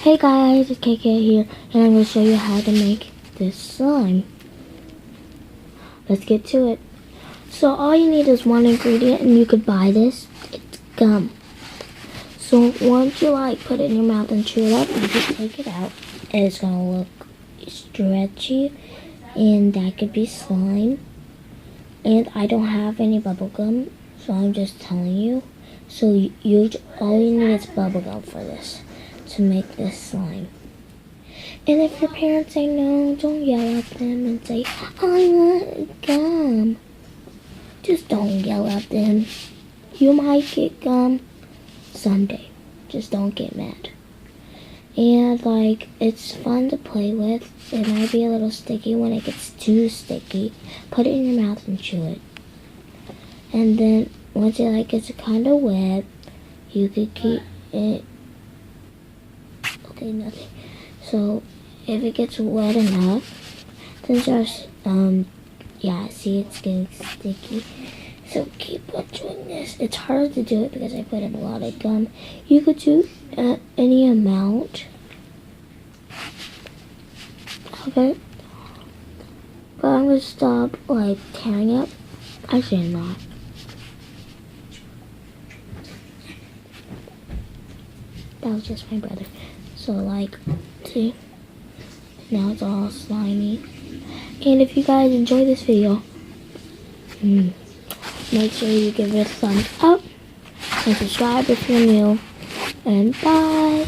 Hey guys, it's KK here, and I'm going to show you how to make this slime. Let's get to it. So all you need is one ingredient, and you could buy this. It's gum. So once you put it in your mouth and chew it up, you just take it out, and it's going to look stretchy, and that could be slime. And I don't have any bubble gum, so I'm just telling you. So all you need is bubble gum for this, to make this slime. And if your parents say no, don't yell at them and say, I want gum. Just don't yell at them. You might get gum someday. Just don't get mad. And it's fun to play with. It might be a little sticky. When it gets too sticky, put it in your mouth and chew it. And then once it gets kind of wet, you could keep it. Okay, nothing. So if it gets wet enough, then just yeah, see, it's getting sticky. So keep on doing this. It's hard to do it because I put in a lot of gum. You could do any amount of it, but I'm gonna stop tearing up. Actually, I'm not. That was just my brother. So see, now it's all slimy. And if you guys enjoy this video, make sure you give it a thumbs up and subscribe if you're new. And bye.